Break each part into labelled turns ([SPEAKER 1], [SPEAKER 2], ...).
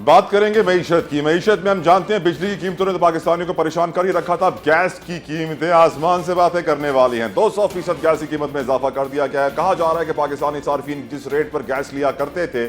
[SPEAKER 1] बात करेंगे मईशत की। मईशत में हम जानते हैं बिजली की कीमतों ने तो पाकिस्तानियों को परेशान कर ही रखा था। अब गैस की कीमतें आसमान से बातें करने वाली हैं। 200% गैस की कीमत में इजाफा कर दिया गया है। कहा जा रहा है कि पाकिस्तानी सार्फिन जिस रेट पर गैस लिया करते थे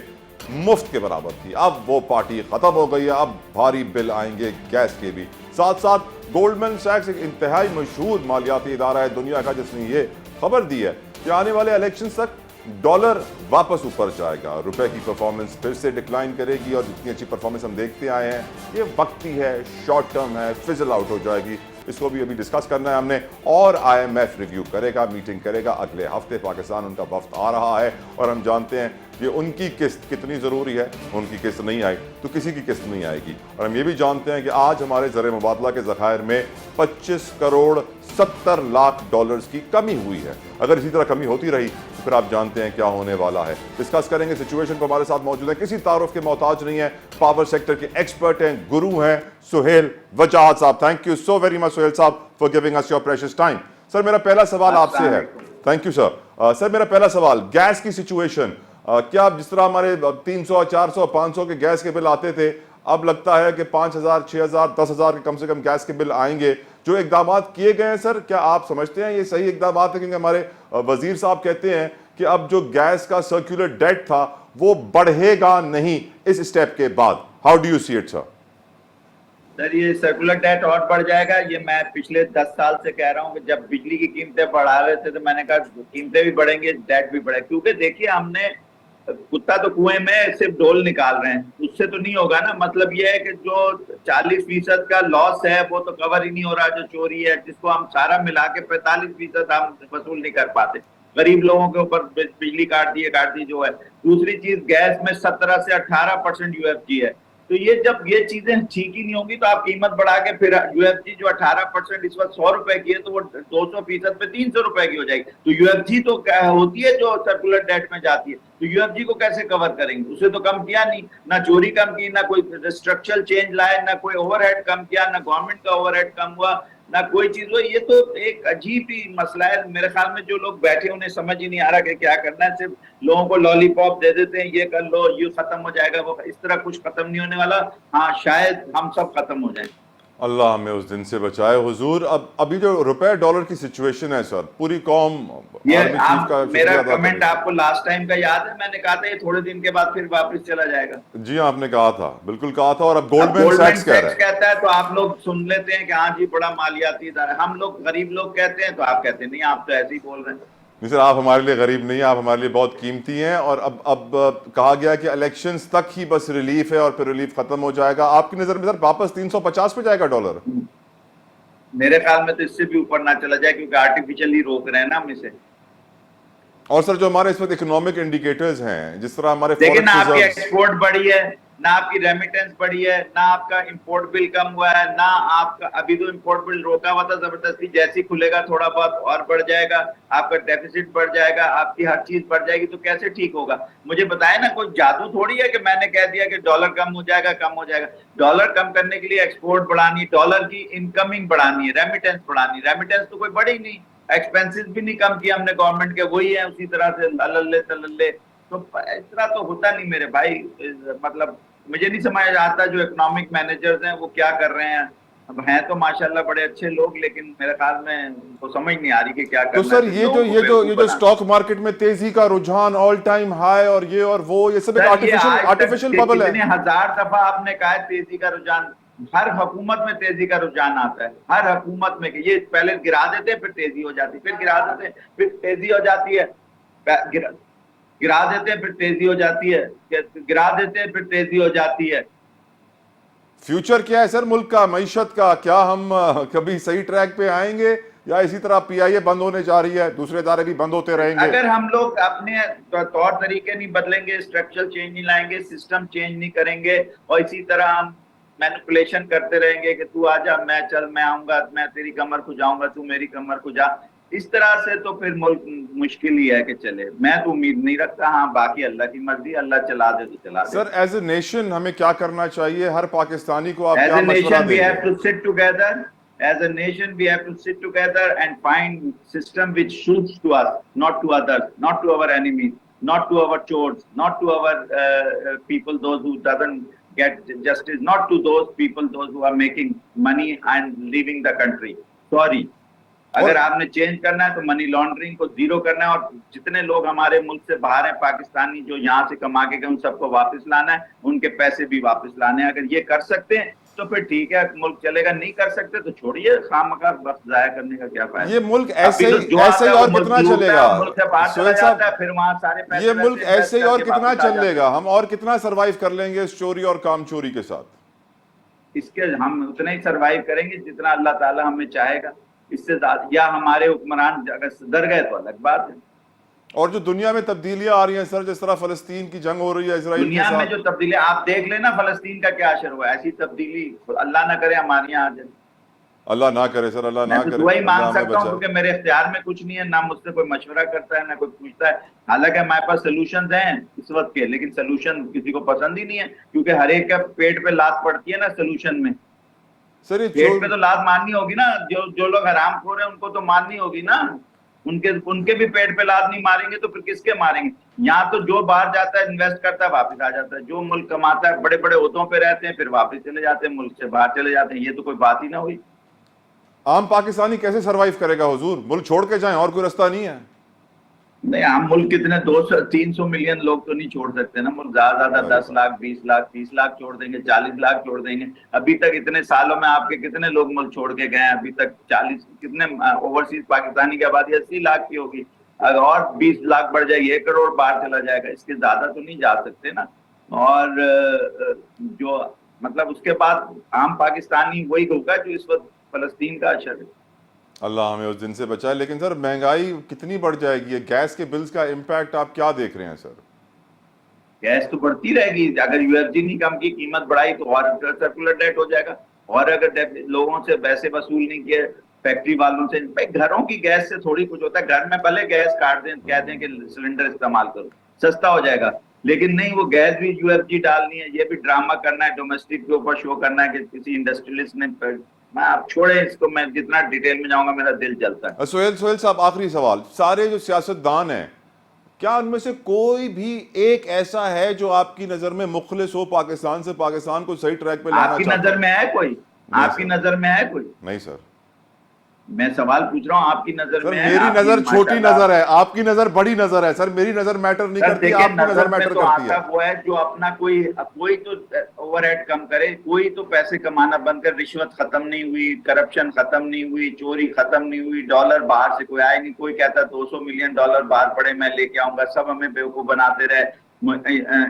[SPEAKER 1] मुफ्त के बराबर थी, अब वो पार्टी खत्म हो गई है। अब भारी बिल आएंगे गैस के भी। साथ साथ गोल्डमैन सैक्स एक इंतहाई मशहूर मालियाती इदारा है दुनिया का, जिसने ये खबर दी है कि आने वाले इलेक्शन तक डॉलर वापस ऊपर जाएगा, रुपए की परफॉर्मेंस फिर से डिक्लाइन करेगी और जितनी अच्छी परफॉर्मेंस हम देखते आए हैं ये वक्ती है, शॉर्ट टर्म है, फिजल आउट हो जाएगी। इसको भी अभी डिस्कस करना है हमने। और आईएमएफ रिव्यू करेगा, मीटिंग करेगा अगले हफ्ते। पाकिस्तान उनका वफ्द आ रहा है और हम जानते हैं कि उनकी किस्त कितनी ज़रूरी है। उनकी किस्त नहीं आई तो किसी की किस्त नहीं आएगी। और हम ये भी जानते हैं कि आज हमारे ज़र मुबादला के ज़खायर में 25 करोड़ 70 लाख डॉलर्स की कमी हुई है। अगर इसी तरह कमी होती रही तो फिर आप जानते हैं क्या होने वाला है। डिस्कस करेंगे सिचुएशन को। हमारे साथ मौजूद है, किसी तारुफ के मोहताज नहीं है, पावर सेक्टर के एक्सपर्ट हैं, गुरु हैं, सुहेल वजाहत साहब। Thank you so very much Suhel साहब for giving us your precious time. Sir मेरा पहला सवाल आपसे है। Thank you sir. सर मेरा पहला सवाल, गैस की सिचुएशन, क्या जिस तरह हमारे 300 400 500 के गैस के बिल आते थे, अब लगता है कि 5000 6000 10,000 के कम से कम गैस के बिल आएंगे? जो इकदाम किए गए हैं सर, क्या आप समझते हैं ये सही इकदाम है? क्योंकि हमारे वजीर साहब कहते हैं कि अब जो गैस का सर्कुलर डेट था वो बढ़ेगा नहीं इस स्टेप के बाद। How do you see it sir?
[SPEAKER 2] Sir ये सर्कुलर डेट और बढ़ जाएगा। ये मैं पिछले 10 साल से कह रहा हूँ कि जब बिजली की कीमतें बढ़ा रहे थे तो मैंने कहा कीमतें भी बढ़ेंगे, डेट भी बढ़ेगा। क्योंकि देखिए हमने कुत्ता तो कुएं में सिर्फ डोल निकाल रहे हैं, उससे तो नहीं होगा ना। मतलब ये है कि जो 40% का लॉस है वो तो कवर ही नहीं हो रहा, जो चोरी है जिसको हम सारा मिला के 45% हम वसूल नहीं कर पाते। गरीब लोगों के ऊपर बिजली काट दी जो है। दूसरी चीज, गैस में 17 से 18% यूएफजी है। तो ये जब ये चीजें ठीक ही नहीं होंगी तो आप कीमत बढ़ा के फिर यूएफजी जो 18% इस वक्त 100 रुपए की है तो वो 200% पे 300 रुपए की हो जाएगी। तो यूएफजी तो होती है जो सर्कुलर डेट में जाती है, तो यूएफजी को कैसे कवर करेंगे? उसे तो कम किया नहीं, ना चोरी कम की, ना कोई स्ट्रक्चरल चेंज लाए, ना कोई ओवरहेड कम किया, ना गवर्नमेंट का ओवरहेड कम हुआ, ना कोई चीज हुई। ये तो एक अजीब ही मसला है। मेरे ख्याल में जो लोग बैठे उन्हें समझ ही नहीं आ रहा कि क्या करना है। सिर्फ लोगों को लॉलीपॉप दे देते हैं, ये कर लो, ये खत्म हो जाएगा, वो इस तरह कुछ खत्म नहीं होने वाला। हाँ शायद हम सब खत्म हो जाए।
[SPEAKER 1] अल्लाह हमें उस दिन से बचाए हुजूर। अब अभी जो रुपए डॉलर की सिचुएशन है सर, पूरी कौम
[SPEAKER 2] ये
[SPEAKER 1] आर्मी चीफ का
[SPEAKER 2] मेरा
[SPEAKER 1] शुक्रिया अदा कर रही
[SPEAKER 2] कमेंट
[SPEAKER 1] है।
[SPEAKER 2] आपको लास्ट टाइम का याद है? मैंने कहा था ये थोड़े दिन के बाद फिर वापस चला जाएगा।
[SPEAKER 1] जी आपने कहा था, बिल्कुल कहा था। और अब
[SPEAKER 2] अब
[SPEAKER 1] गोल्डमैन
[SPEAKER 2] गोल्डमैन
[SPEAKER 1] सैक्स कह रहा
[SPEAKER 2] सैक्स
[SPEAKER 1] है।
[SPEAKER 2] कहता है तो आप लोग सुन लेते हैं कि हाँ जी बड़ा मालियाती इदारा। हम लोग गरीब लोग कहते हैं तो आप कहते हैं नहीं, आप तो ऐसे ही बोल रहे हैं।
[SPEAKER 1] नहीं सर, आप हमारे लिए गरीब नहीं है, आप हमारे लिए बहुत कीमती हैं। और अब कहा गया कि इलेक्शंस तक ही बस रिलीफ है और फिर रिलीफ खत्म हो जाएगा। आपकी नजर में सर वापस 350 पे जाएगा डॉलर?
[SPEAKER 2] मेरे ख्याल में तो इससे भी ऊपर ना चला जाए, क्योंकि आर्टिफिशियली रोक रहे हैं ना हम इसे।
[SPEAKER 1] और सर जो हमारे इस वक्त इकोनॉमिक इंडिकेटर्स हैं, जिस तरह हमारे
[SPEAKER 2] देखिए ना
[SPEAKER 1] फॉरेक्स
[SPEAKER 2] आपकी
[SPEAKER 1] रिजर्व्स,
[SPEAKER 2] एक्सपोर्ट बढ़ी है, ना आपकी रेमिटेंस बढ़ी है, ना आपका इंपोर्ट बिल कम हुआ है, ना आपका अभी तो इंपोर्ट बिल रोका हुआ था जबरदस्ती, जैसे खुलेगा थोड़ा बहुत और बढ़ जाएगा, आपका डेफिसिट बढ़ जाएगा, आपकी हर चीज बढ़ जाएगी। तो कैसे ठीक होगा? मुझे बताए ना, कोई जादू थोड़ी है कि मैंने कह दिया कि डॉलर कम हो जाएगा, कम हो जाएगा। डॉलर कम करने के लिए एक्सपोर्ट बढ़ानी, डॉलर की इनकमिंग बढ़ानी है, रेमिटेंस बढ़ानी। रेमिटेंस तो कोई बढ़ी नहीं, एक्सपेंसिस भी नहीं कम किया हमने गवर्नमेंट के, वही है उसी तरह से लल्ले तल्ले। तो इस तरह तो होता नहीं मेरे भाई। मतलब मुझे नहीं समझ आता जो इकोनॉमिक मैनेजर्स हैं वो क्या कर रहे हैं। अब हैं तो माशाल्लाह बड़े अच्छे लोग, लेकिन मेरे ख्याल में उनको समझ नहीं आ रही कि क्या
[SPEAKER 1] तो
[SPEAKER 2] करना
[SPEAKER 1] सर
[SPEAKER 2] है।
[SPEAKER 1] ये जो स्टॉक मार्केट में तेजी का रुझान, ऑल टाइम हाई और ये और वो, ये सब एक
[SPEAKER 2] सर ये आज
[SPEAKER 1] आर्टिफिशियल
[SPEAKER 2] तक
[SPEAKER 1] बबल है।
[SPEAKER 2] कितने हजार दफा आपने कहा है तेजी का रुझान। हर हुकूमत में तेजी का रुझान आता है, हर हुकूमत में। ये पहले गिरा देते फिर तेजी हो जाती, फिर गिरा देते फिर तेजी हो जाती है, गिरा देते हैं फिर तेजी हो जाती है, गिरा देते हैं फिर तेजी हो जाती है।
[SPEAKER 1] फ्यूचर क्या है सर मुल्क का, मईशत का? क्या हम कभी सही ट्रैक पे आएंगे या इसी तरह पीआईए बंद होने जा रही है, दूसरे इदारे भी बंद होते रहेंगे?
[SPEAKER 2] अगर हम लोग अपने तौर तरीके नहीं बदलेंगे, स्ट्रक्चरल चेंज नहीं लाएंगे, सिस्टम चेंज नहीं करेंगे, और इसी तरह हम मैनिपुलेशन करते रहेंगे कि तू आजा, मैं चल, मैं आऊंगा, मैं तेरी कमर खुजाऊंगा, तू मेरी कमर खुजा, इस तरह से तो फिर मुल्क मुश्किल ही है कि चले। मैं तो उम्मीद नहीं रखता। हाँ बाकी अल्लाह की मर्जी, अल्लाह चला दे तो चला दे।
[SPEAKER 1] सर एज ए नेशन हमें क्या करना चाहिए? हर पाकिस्तानी को आप
[SPEAKER 2] As
[SPEAKER 1] क्या
[SPEAKER 2] a
[SPEAKER 1] मशवरा
[SPEAKER 2] nation, we
[SPEAKER 1] देंगे?
[SPEAKER 2] have to sit together. As a nation, we have to sit together and find system which suits to us, not to others, not to our enemies, not to our chores, not to our people, those who doesn't get justice, not to those people, those who are making money and leaving the country. Sorry. अगर आपने change करना है तो money laundering को zero करना है, और जितने लोग हमारे मुल्क से बाहर हैं पाकिस्तानी जो यहाँ से कमा के गए उन सबको वापस लाना है, उनके पैसे भी वापस लाने हैं। अगर ये कर सकते हैं तो फिर ठीक है, मुल्क चलेगा। नहीं कर सकते तो छोड़िए, खामखा वक्त जाया करने का क्या फायदा।
[SPEAKER 1] ये मुल्क ऐसे ही और कितना चलेगा
[SPEAKER 2] मुल्क से बाहर चला जाता है, फिर वहां सारे पैसे,
[SPEAKER 1] ये मुल्क ऐसे ही और कितना चलेगा? हम और कितना सरवाइव कर लेंगे इस चोरी और काम चोरी के साथ?
[SPEAKER 2] इसके हम उतना ही सरवाइव करेंगे जितना अल्लाह ताला हमें चाहेगा, इससे ज्यादा। या हमारे हुक्मरान अगर सुधर गए तो अलग बात है।
[SPEAKER 1] और जो दुनिया में तब्दीलियां आ रही हैं सर, जिस तरह फलस्तीन की जंग हो रही है इजराइल
[SPEAKER 2] दुनिया
[SPEAKER 1] के
[SPEAKER 2] में
[SPEAKER 1] साथ,
[SPEAKER 2] जो तब्दीली आप देख लेना, फलस्तीन का क्या असर हुआ, ऐसी तब्दीली अल्लाह ना करे हमारे यहाँ आ जाए।
[SPEAKER 1] अल्लाह ना करे सर, अल्लाह ना
[SPEAKER 2] मैं तो
[SPEAKER 1] करे।
[SPEAKER 2] दुआ ही मांग
[SPEAKER 1] अल्लाह हमें
[SPEAKER 2] सकता हूँ,
[SPEAKER 1] बचाए।
[SPEAKER 2] क्योंकि मेरे इख्तियार में कुछ नहीं है, ना मुझसे कोई मशवरा करता है ना कोई पूछता है। हालांकि हमारे पास सोल्यूशन हैं इस वक्त के, लेकिन सोल्यूशन किसी को पसंद ही नहीं है, क्योंकि हर एक का पेट पे लात पड़ती है ना सोल्यूशन में।
[SPEAKER 1] सर ये
[SPEAKER 2] पेट पे तो लात मारनी होगी ना, जो लोग हराम खो रहे हैं उनको तो मारनी होगी ना। उनके भी पेट पे लात नहीं मारेंगे तो फिर किसके मारेंगे? यहाँ तो जो बाहर जाता है इन्वेस्ट करता है वापस आ जाता है, जो मुल्क कमाता है बड़े बड़े ओहदों पे रहते हैं फिर वापस चले जाते हैं, मुल्क से बाहर चले जाते हैं। ये तो कोई बात ही ना हुई।
[SPEAKER 1] आम पाकिस्तानी कैसे सरवाइव करेगा हुजूर? मुल्क छोड़ के जाएं, और कोई रास्ता नहीं है।
[SPEAKER 2] नहीं, हम मुल्क कितने 200-300 मिलियन लोग तो नहीं छोड़ सकते ना मुल्क। ज्यादा 10 लाख 20 लाख 30 लाख छोड़ देंगे, 40 लाख छोड़ देंगे। अभी तक इतने सालों में आपके कितने लोग मुल्क छोड़ के गए हैं? अभी तक 40 कितने ओवरसीज पाकिस्तानी की आबादी 80 लाख की होगी, अगर और 20 लाख बढ़ जाएगी 1 करोड़ बाहर चला जाएगा। इसके ज्यादा तो नहीं जा सकते ना। और जो मतलब उसके बाद आम पाकिस्तानी वही होगा जो इस वक्त फलस्तीन का असर है।
[SPEAKER 1] अल्लाह हमें उस दिन से बचाए। लेकिन सर महंगाई कितनी बढ़ जाएगी? गैस के बिल्स का इम्पैक्ट आप क्या देख रहे हैं सर?
[SPEAKER 2] गैस तो बढ़ती रहेगी। अगर यूएफजी नहीं कम की कीमत बढ़ाई तो और सर्कुलर डेट हो जाएगा। और अगर लोगों से पैसे वसूल नहीं किए, फैक्ट्री वालों से, भाई घरों की गैस से थोड़ी कुछ होता है। घर में भले गैस काट दें, कहते हैं कि सिलेंडर इस्तेमाल करो, सस्ता हो जाएगा, लेकिन नहीं, वो गैस भी यूएफजी डालनी है। ये भी ड्रामा करना है, डोमेस्टिक के ऊपर शो करना है कि किसी इंडस्ट्रियलिस्ट ने। मैं आप छोड़े इसको, मैं जितना डिटेल में जाऊंगा मेरा दिल जलता है।
[SPEAKER 1] सोहेल साहब, आखिरी सवाल, सारे जो सियासतदान हैं क्या उनमें से कोई भी एक ऐसा है जो आपकी नजर में मुखलिस हो, पाकिस्तान से, पाकिस्तान को सही ट्रैक पे लाना
[SPEAKER 2] आपकी
[SPEAKER 1] चाहता
[SPEAKER 2] नजर में है कोई? आपकी नजर में है कोई?
[SPEAKER 1] नहीं सर,
[SPEAKER 2] मैं सवाल पूछ रहा हूँ, आपकी नजर में है?
[SPEAKER 1] मेरी नजर छोटी नजर है, आपकी नजर बड़ी नजर है। सर मेरी नजर मैटर नहीं करती, आपकी नजर मैटर करती है।
[SPEAKER 2] वो है जो अपना कोई तो ओवरहेड कम करे, कोई तो पैसे कमाना बंद कर। रिश्वत खत्म नहीं हुई, करप्शन खत्म नहीं हुई, चोरी खत्म नहीं हुई, डॉलर बाहर से कोई आए नहीं। कोई कहता 200 मिलियन डॉलर बाहर पड़े मैं लेके आऊंगा। सब हमें बेवकूफ बनाते रहे।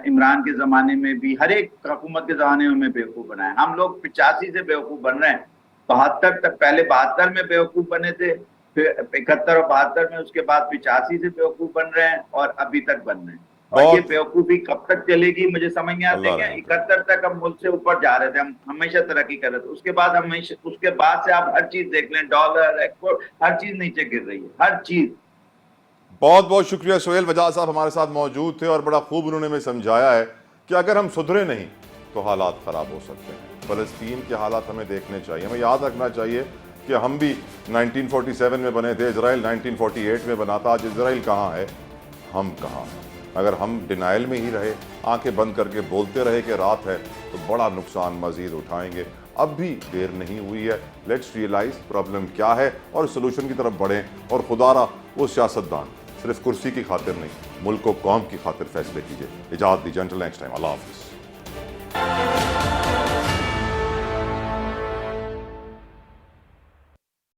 [SPEAKER 2] इमरान के जमाने में भी, हर एक हुकूमत के जमाने में हमें बेवकूफ बनाए। हम लोग 85 से बेवकूफ बन रहे हैं। 72 तक, पहले 72 में बेवकूफ बने थे, फिर 71 और 72 में, उसके बाद 85 से बेवकूफ बन रहे हैं और अभी तक बन रहे हैं। और ये बेवकूफी कब तक चलेगी मुझे समझ नहीं आती है। 71 तक हम मुल्क से ऊपर जा रहे थे, हम हमेशा तरक्की कर रहे थे। उसके बाद से आप हर चीज देख लें, डॉलर, एक्सपोर्ट, हर चीज नीचे गिर रही है, हर चीज।
[SPEAKER 1] बहुत बहुत शुक्रिया। सोहेल वजाज साहब हमारे साथ मौजूद थे और बड़ा खूब उन्होंने हमें समझाया है कि अगर हम सुधरे नहीं तो हालात ख़राब हो सकते हैं। फ़लस्तीन के हालात हमें देखने चाहिए। हमें याद रखना चाहिए कि हम भी 1947 में बने थे, इजराइल 1948 में बना था। आज इजराइल कहाँ है, हम कहाँ हैं? अगर हम डिनाइल में ही रहे, आंखें बंद करके बोलते रहे कि रात है, तो बड़ा नुकसान मज़ीद उठाएंगे। अब भी देर नहीं हुई है। लेट्स रियलाइज़ प्रॉब्लम क्या है और सोल्यूशन की तरफ बढ़ें। और खुदारा वो सियासतदान सिर्फ कुर्सी की खातिर नहीं, मुल्क को कौम की खातिर फैसले कीजिए। इजाज़त दीजिए, अंटिल नेक्स्ट टाइम, अल्लाह हाफ़िज़।